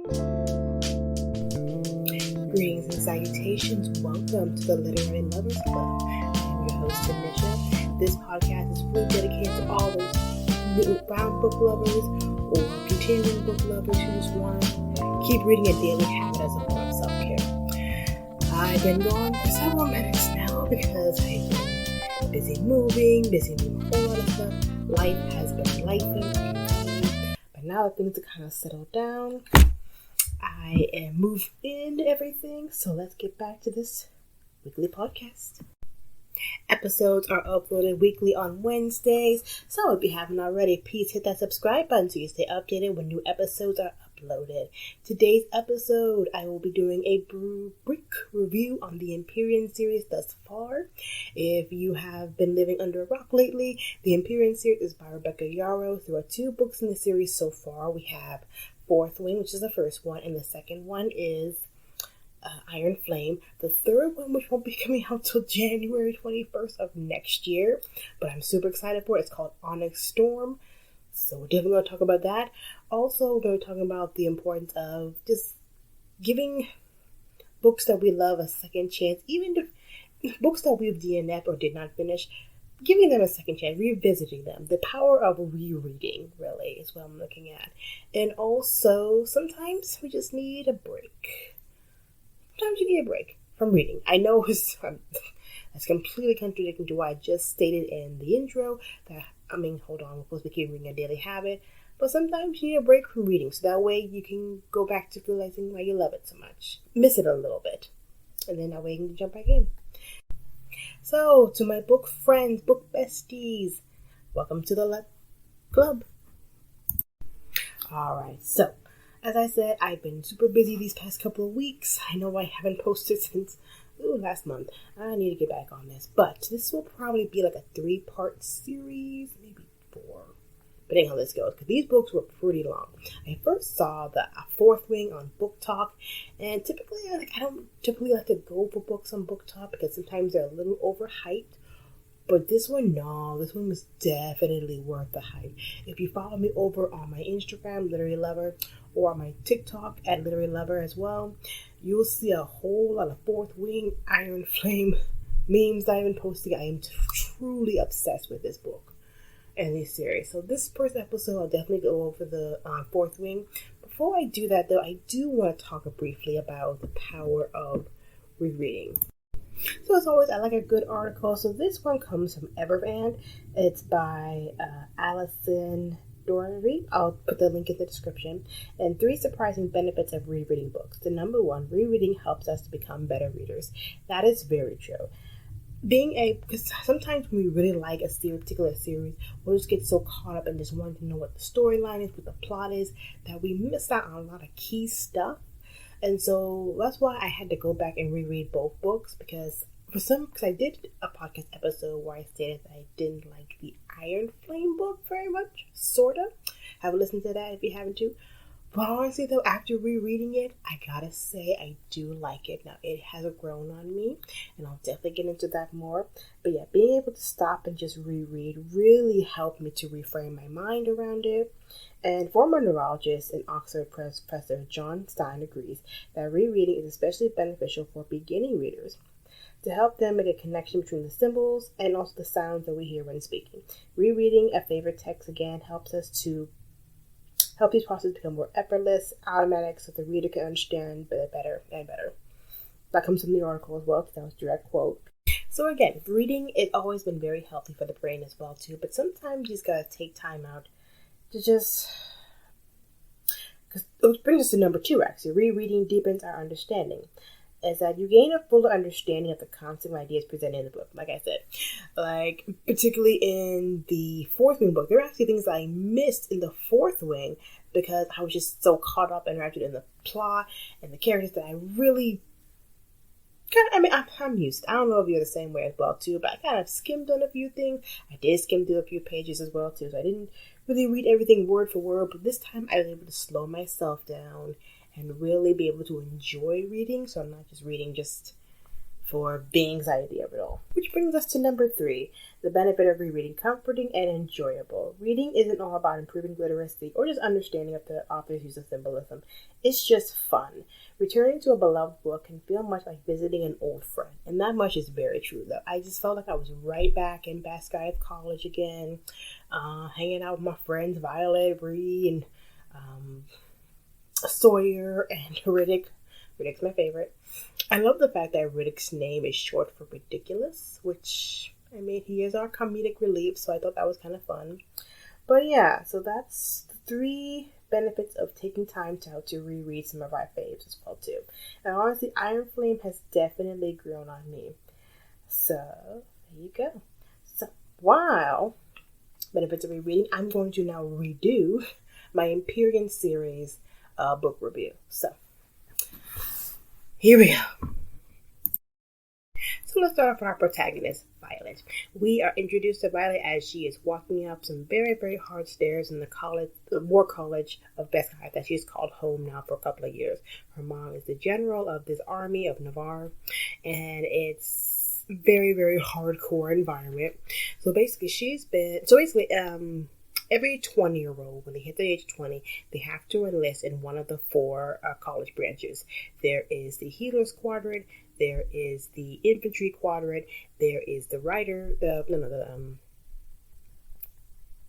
Greetings and salutations. Welcome to the Literary Lovers Club. I'm your host, Tanisha. This podcast is really dedicated to all those newfound book lovers or continuing book lovers who just want to keep reading a daily habit as a form of self-care. I've been gone for several minutes now because I've been busy moving a whole lot of stuff. Life has been lifing, but now that things have kind of settled down, I am moved into everything, so let's get back to this weekly podcast. Episodes are uploaded weekly on Wednesdays, so if you haven't already, please hit that subscribe button so you stay updated when new episodes are uploaded. Today's episode, I will be doing a brick review on the Empyrean Series thus far. If you have been living under a rock lately, the Empyrean Series is by Rebecca Yarros. There are 2 books in the series so far. We have Fourth Wing, which is the first one, and the second one is Iron Flame. The third one, which won't be coming out till January 21st of next year, but I'm super excited for it. It's called Onyx Storm, so we're definitely going to talk about that. Also, we're going to talk about the importance of just giving books that we love a second chance, even if books that we've DNF'd or did not finish, giving them a second chance, revisiting them. The power of rereading, really, is what I'm looking at. And also, sometimes we just need a break. Sometimes you need a break from reading. I know that's completely contradicting to what I just stated in the intro. We're supposed to keep reading a daily habit. But sometimes you need a break from reading, so that way you can go back to realizing why you love it so much. Miss it a little bit. And then that way you can jump back in. So, to my book friends, book besties, welcome to the club. Alright, so, as I said, I've been super busy these past couple of weeks. I know I haven't posted since last month. I need to get back on this. But this will probably be like a 3-part series, maybe 4. But anyhow, let's go, because these books were pretty long. I first saw the Fourth Wing on Book Talk, and typically, I don't typically like to go for books on Book Talk because sometimes they're a little overhyped. But this one was definitely worth the hype. If you follow me over on my Instagram, Literary Lover, or on my TikTok at Literary Lover as well, you'll see a whole lot of Fourth Wing, Iron Flame memes that I've been posting. I am truly obsessed with this book and this series. So this first episode, I'll definitely go over the Fourth Wing. Before I do that, though, I do want to talk briefly about the power of rereading. So as always, I like a good article. So this one comes from Everand. It's by Allison Doherty. I'll put the link in the description. And 3 surprising benefits of rereading books. The number 1, rereading helps us to become better readers. That is very true. Because sometimes when we really like a particular series, we'll just get so caught up in just wanting to know what the storyline is, what the plot is, that we miss out on a lot of key stuff. And so that's why I had to go back and reread both books, because I did a podcast episode where I stated that I didn't like the Iron Flame book very much, sort of. Have a listen to that if you haven't too. But honestly, though, after rereading it, I gotta say I do like it. Now, it has grown on me, and I'll definitely get into that more. But yeah, being able to stop and just reread really helped me to reframe my mind around it. And former neurologist and Oxford professor John Stein agrees that rereading is especially beneficial for beginning readers to help them make a connection between the symbols and also the sounds that we hear when speaking. Rereading a favorite text, again, helps these processes become more effortless, automatic, so the reader can understand better and better. That comes from the article as well, because that was a direct quote. So again, reading has always been very healthy for the brain as well too, but sometimes you just gotta take time out to just, because it brings us to number 2 actually. Rereading deepens our understanding. Is that you gain a fuller understanding of the concept and ideas presented in the book. Like I said, particularly in the Fourth Wing book, there are actually things that I missed in the Fourth Wing because I was just so caught up and wrapped in the plot and the characters that I really I'm used. I don't know if you're the same way as well too, but I kind of skimmed on a few things. I did skim through a few pages as well too, so I didn't really read everything word for word, but this time I was able to slow myself down and really be able to enjoy reading, so I'm not just reading just for the anxiety of it all. Which brings us to number 3, the benefit of rereading: comforting and enjoyable. Reading isn't all about improving literacy or just understanding of the author's use of symbolism. It's just fun. Returning to a beloved book can feel much like visiting an old friend, and that much is very true, though. I just felt like I was right back in Basquiat College again, hanging out with my friends Violet, Bree, and Sawyer, and Riddick. Riddick's my favorite. I love the fact that Riddick's name is short for ridiculous, which, I mean, he is our comedic relief, so I thought that was kind of fun. But yeah, so that's the 3 benefits of taking time to reread some of our faves as well, too. And honestly, Iron Flame has definitely grown on me. So, there you go. So, while benefits of rereading, I'm going to now redo my Empyrean Series book review. So, here we go. So let's start off with our protagonist, Violet. We are introduced to Violet as she is walking up some very, very hard stairs in the War College of Basquiat that she's called home now for a couple of years. Her mom is the general of this army of Navarre, and it's very, very hardcore environment. So basically, every 20-year-old, when they hit the age of 20, they have to enlist in one of the 4 college branches. There is the Healer's Quadrant, there is the Infantry Quadrant, there is the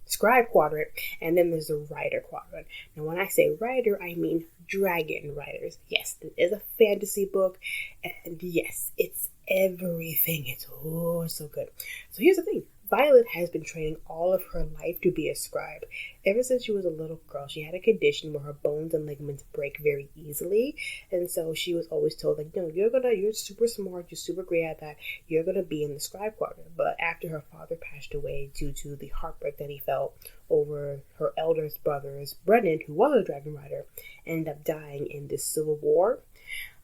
Scribe Quadrant, and then there's the Rider Quadrant. Now, when I say Rider, I mean Dragon Riders. Yes, it is a fantasy book, and yes, it's everything. It's so good. So here's the thing. Violet has been training all of her life to be a scribe. Ever since she was a little girl, she had a condition where her bones and ligaments break very easily. And so she was always told, like, no, you're super smart, you're super great at that, you're gonna be in the scribe quadrant. But after her father passed away due to the heartbreak that he felt over her eldest brother's Brennan, who was a dragon rider, ended up dying in this civil war.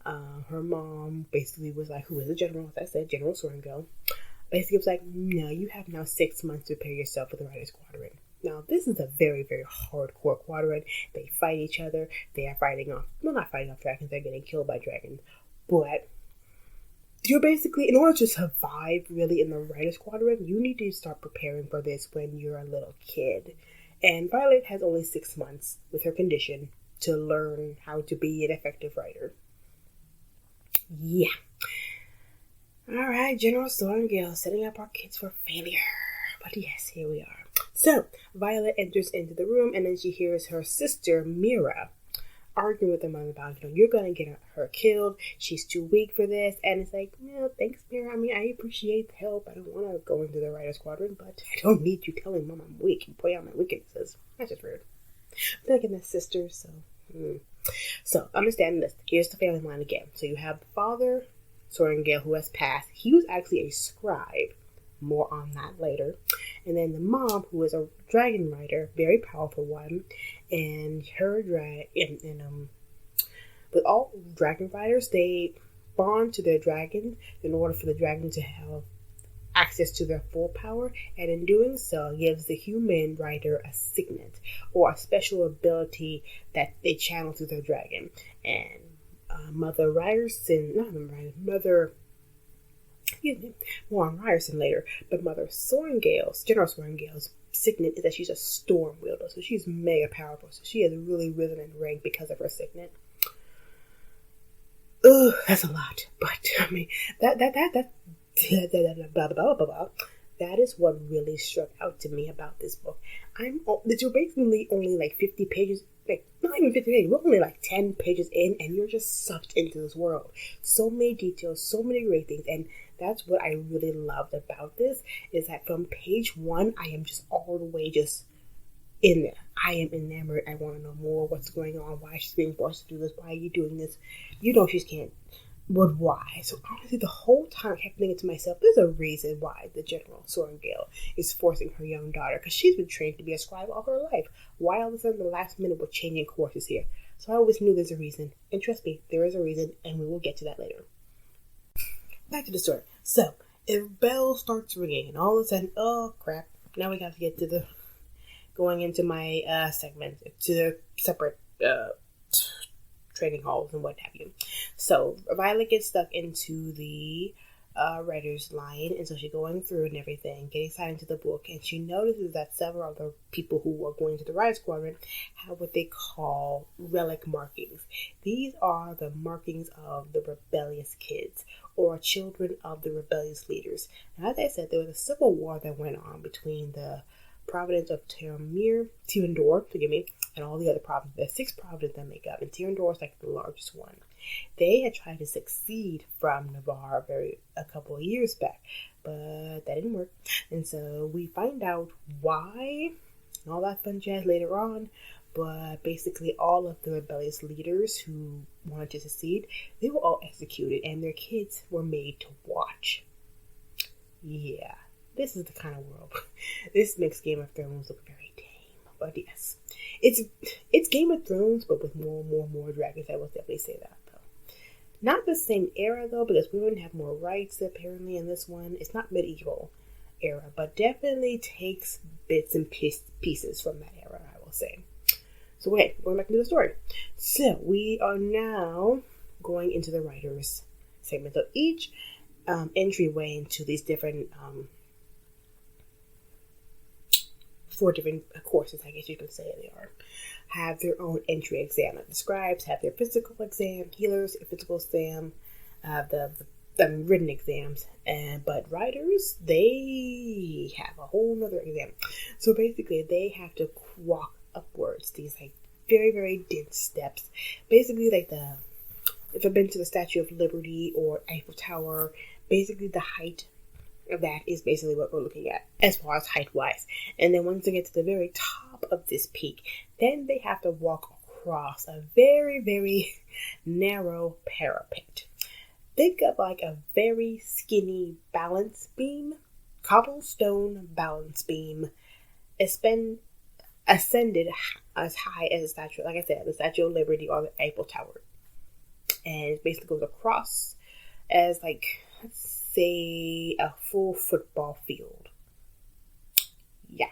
Her mom basically was like, who is a general, as I said, General Sorrengail. Basically, it was like, no, you have now 6 months to prepare yourself for the Writer's Quadrant. Now, this is a very, very hardcore quadrant. They fight each other. They are not fighting off dragons, they're getting killed by dragons. But you're basically, in order to survive really in the Writer's Quadrant, you need to start preparing for this when you're a little kid. And Violet has only 6 months with her condition to learn how to be an effective writer. Yeah. Alright, General Sorrengail setting up our kids for failure. But yes, here we are. So, Violet enters into the room, and then she hears her sister, Mira, arguing with her mom about, you're going to get her killed. She's too weak for this. And it's like, no, thanks, Mira. I mean, I appreciate the help. I don't want to go into the Writer's Quadrant, but I don't need you telling Mom I'm weak and point out my weaknesses. That's just rude. But again, that's sisters, so. So, understand this. Here's the family line again. So, you have the father, Sorrengail, who has passed. He was actually a scribe. More on that later. And then the mom, who is a dragon rider, very powerful one, and her with all dragon riders, they bond to their dragon in order for the dragon to have access to their full power, and in doing so gives the human rider a signet or a special ability that they channel through their dragon. And Mother Ryerson, more on Ryerson later, but Mother Sorrengail's, General Sorrengail's signet is that she's a storm wielder, so she's mega powerful. So she has really risen in rank because of her signet. Ugh, that's a lot, but I mean that is what really struck out to me about this book. You're basically only like 50 pages, like not even 50 pages, we're only like 10 pages in, and you're just sucked into this world. So many details, so many great things, and that's what I really loved about this, is that from page 1, I am just all the way just in there. I am enamored. I want to know more. What's going on? Why she's being forced to do this? Why are you doing this? You know she can't. But why? So honestly, the whole time I kept thinking to myself, there's a reason why the General Sorrengail is forcing her young daughter, because she's been trained to be a scribe all her life. Why all of a sudden the last minute we're changing courses here? So I always knew there's a reason. And trust me, there is a reason, and we will get to that later. Back to the story. So, if bell starts ringing, and all of a sudden, oh crap, now we got to get to the, going into my segment, to the separate training halls and what have you. So, Violet gets stuck into the writer's line, and so she's going through and everything, getting signed into the book, and she notices that several other people who are going to the Riot Squadron have what they call relic markings. These are the markings of the rebellious kids, or children of the rebellious leaders. And as I said, there was a civil war that went on between the province of Tyrandor, and all the other provinces. There's 6 provinces that make up, and Tyrandor is like the largest one. They had tried to succeed from Navarre a couple of years back, but that didn't work. And so we find out why, and all that fun jazz later on. But basically, all of the rebellious leaders who wanted to secede, they were all executed, and their kids were made to watch. Yeah, this is the kind of world. This makes Game of Thrones look very tame. But yes, it's Game of Thrones, but with more dragons. I will definitely say that. Not the same era, though, because women have more rights, apparently, in this one. It's not medieval era, but definitely takes bits and pieces from that era, I will say. So, okay, going back into the story. So, we are now going into the writer's segment. So, each entryway into these different 4 different courses, I guess you could say they are, have their own entry exam. Like the scribes have their physical exam, healers their physical exam, the written exams, but writers, they have a whole nother exam. So basically, they have to walk upwards these like very, very dense steps. Basically, like if I've been to the Statue of Liberty or Eiffel Tower, basically the height of that is basically what we're looking at as far as height wise. And then once they get to the very top of this peak, then they have to walk across a very, very narrow parapet. Think of like a very skinny balance beam, cobblestone balance beam, ascended as high as the statue, like I said, the Statue of Liberty or the Eiffel Tower. And it basically goes across as like, let's say, a full football field. Yeah.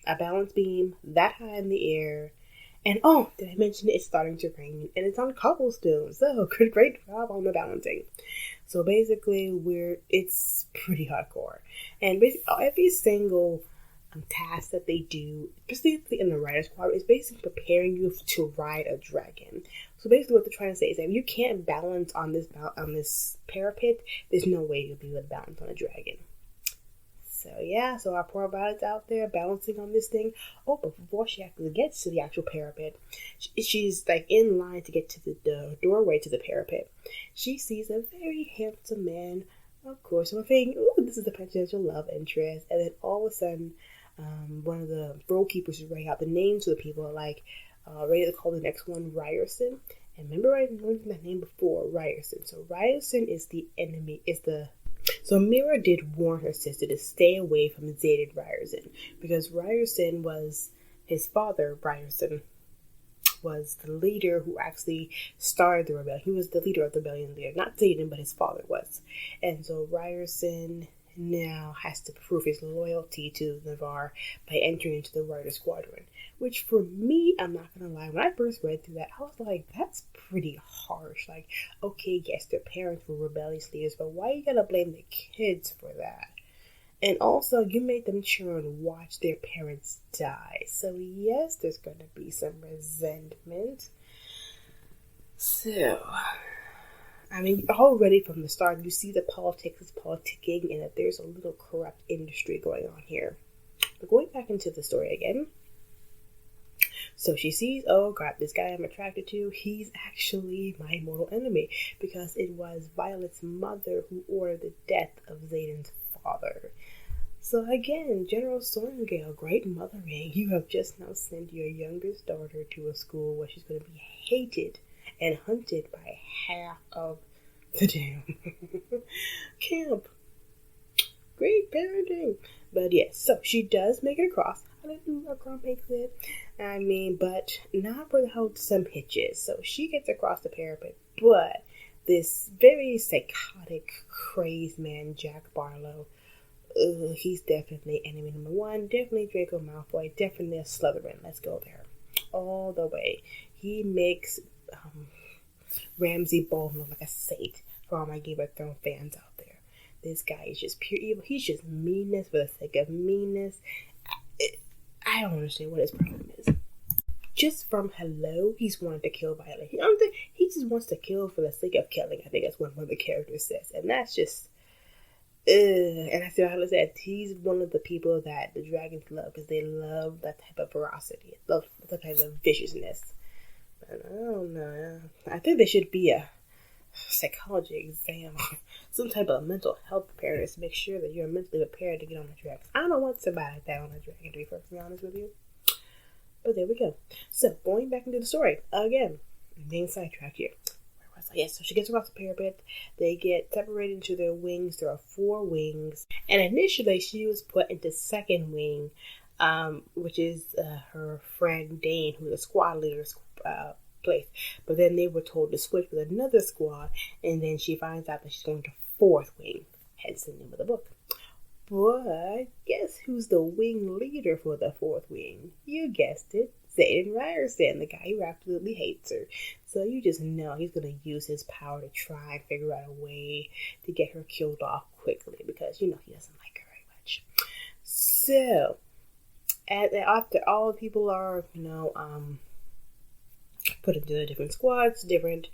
A balance beam that high in the air. And oh, did I mention it's starting to rain? And it's on cobblestone. So, great job on the balancing. So basically, it's pretty hardcore. And basically, every single task that they do, specifically in the Rider Squad, is basically preparing you to ride a dragon. So basically what they're trying to say is that if you can't balance on this parapet, there's no way you'll be able to balance on a dragon. So yeah, so our poor Violet's out there balancing on this thing. Oh, but before she actually gets to the actual parapet, she's like in line to get to the doorway to the parapet. She sees a very handsome man, of course. So I'm thinking, ooh, this is the potential love interest. And then all of a sudden, one of the roll keepers is writing out the names of the people, like ready to call the next one Ryerson. And remember I mentioned that name before, Ryerson. So Ryerson is the enemy, So Mira did warn her sister to stay away from Cited Ryerson, because Ryerson was his father. Ryerson was the leader who actually started the rebellion. He was the leader of the rebellion there, not Cited, but his father was. And so Ryerson now has to prove his loyalty to Navarre by entering into the Rider Squadron. Which for me, I'm not gonna lie, when I first read through that, I was like, that's pretty harsh. Like, okay, yes, their parents were rebellious leaders, but why you gotta blame the kids for that? And also, you made them children and watch their parents die. So yes, there's gonna be some resentment. So, I mean, already from the start, you see that politics is politicking and that there's a little corrupt industry going on here. But going back into the story again. So she sees, oh God, this guy I'm attracted to, he's actually my mortal enemy, because it was Violet's mother who ordered the death of Xaden's father. So again, General Sorengale, great mothering. You have just now sent your youngest daughter to a school where she's going to be hated and hunted by half of the damn camp. Great parenting. But yes, so she does make it across. Hallelujah, girl makes it. I mean, but not without some hitches. So she gets across the parapet, but this very psychotic, crazed man, Jack Barlow, he's definitely enemy number one. Definitely Draco Malfoy. Definitely a Slytherin. Let's go there. All the way. He makes Ramsay Bolton look like a saint. for all my Game of Thrones fans out there. This guy is just pure evil. He's just meanness for the sake of meanness. I don't understand what his problem is. Just from hello, he's wanted to kill Violet. He just wants to kill for the sake of killing. I think that's what one of the characters says. And that's just... And I see Violet said he's one of the people that the dragons love because they love that type of ferocity. Love that type of viciousness. But I don't know. I think there should be a psychology exam, some type of mental health preparedness to make sure that you're mentally prepared to get on the dragon. I don't want somebody like that on the dragon, to be perfectly honest with you. But there we go. So, going back into the story, again, main sidetrack here. Where was I? Yes, so she gets across the parapet. They get separated into their wings. There are 4 wings. And initially, she was put into second wing, which is her friend Dane, who's a squad leader's place. But then they were told to switch with another squad, and then she finds out that she's going to 4th wing, hence the name of the book. But guess who's the wing leader for the 4th wing? You guessed it, Cited Ryerson, the guy who absolutely hates her. So you just know he's going to use his power to try and figure out a way to get her killed off quickly because, you know, he doesn't like her very much. So, after all the people are, put into the different squads, different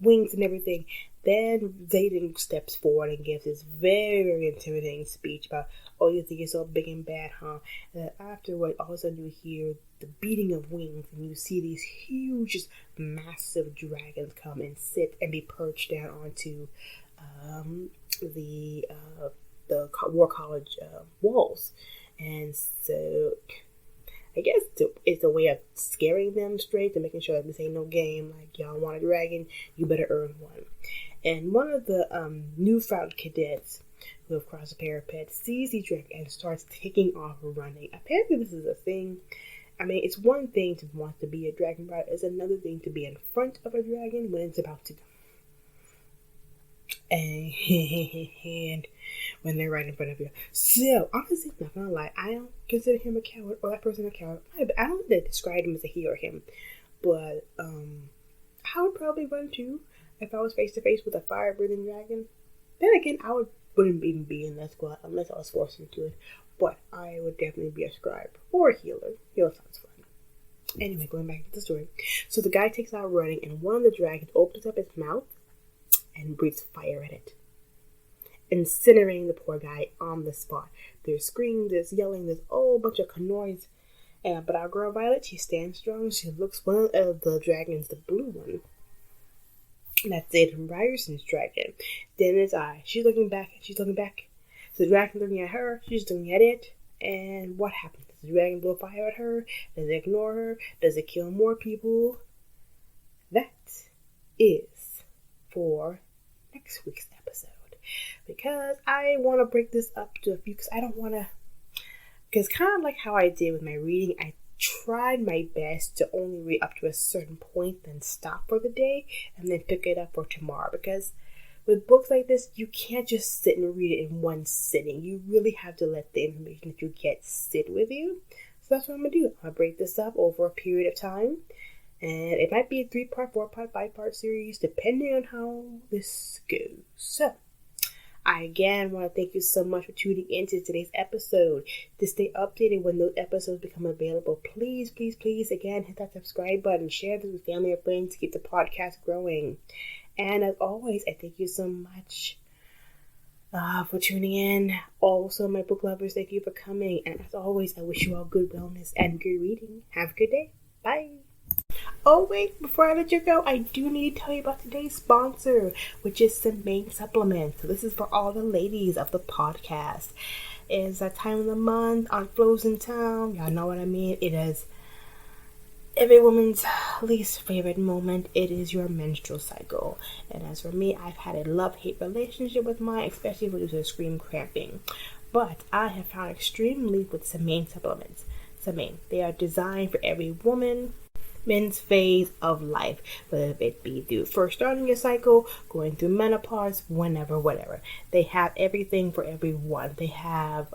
wings and everything, then Rereadng steps forward and gives this very, very intimidating speech about, oh, you think you're so big and bad, huh? And then afterward, all of a sudden you hear the beating of wings and you see these huge, just massive dragons come and sit and be perched down onto the War College walls. And so I guess it's a way of scaring them straight to making sure that this ain't no game. Like, y'all want a dragon, you better earn one. And one of the newfound cadets who have crossed the parapet sees the dragon and starts taking off running. Apparently this is a thing. I mean, it's one thing to want to be a dragon rider. It's another thing to be in front of a dragon when it's about to go. And when they're right in front of you. So, honestly, I'm not gonna lie, I don't consider him a coward or that person a coward. I don't describe him as a he or him, but I would probably run too if I was face to face with a fire-breathing dragon. Then again, wouldn't even be in that squad unless I was forced into it. But I would definitely be a scribe or a healer. Healer sounds fun. Anyway, going back to the story. So the guy takes out running, and one of the dragons opens up its mouth and breathes fire at it, incinerating the poor guy on the spot. There's screams, there's yelling, there's a whole bunch of noise. But our girl Violet, she stands strong. She looks one of the dragons, the blue one. That's Cited Ryerson's dragon. Then its eye. She's looking back. So the dragon's looking at her. She's looking at it. And what happens? Does the dragon blow fire at her? Does it ignore her? Does it kill more people? That is for next week's episode. Because I want to break this up to a few, because kind of like how I did with my reading, I tried my best to only read up to a certain point, then stop for the day, and then pick it up for tomorrow. Because with books like this, you can't just sit and read it in one sitting. You really have to let the information that you get sit with you. So that's what I'm going to do. I'll break this up over a period of time. And it might be a 3-part, 4-part, 5-part series, depending on how this goes. So, I again want to thank you so much for tuning into today's episode. To stay updated when those episodes become available, please, please, please, again, hit that subscribe button. Share this with family or friends to keep the podcast growing. And as always, I thank you so much for tuning in. Also, my book lovers, thank you for coming. And as always, I wish you all good wellness and good reading. Have a good day. Bye. Oh wait, before I let you go, I do need to tell you about today's sponsor, which is some main supplements. So this is for all the ladies of the podcast. It's that time of the month on Frozen Town. Y'all know what I mean. It is every woman's least favorite moment. It is your menstrual cycle. And as for me, I've had a love-hate relationship with mine, especially with the scream cramping. But I have found extreme relief with some main supplements. They are designed for every woman's phase of life, whether it be through first starting your cycle, going through menopause, whatever. They have everything for everyone. They have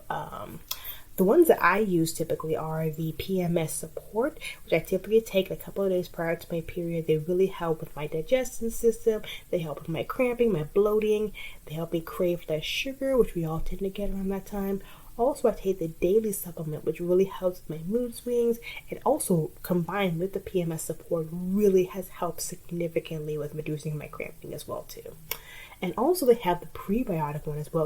The ones that I use typically are the PMS support, which I typically take a couple of days prior to my period. They really help with my digestive system. They help with my cramping, my bloating. They help me crave less sugar, which we all tend to get around that time. Also, I take the daily supplement, which really helps my mood swings, and also combined with the PMS support really has helped significantly with reducing my cramping as well too. And also they have the prebiotic one as well.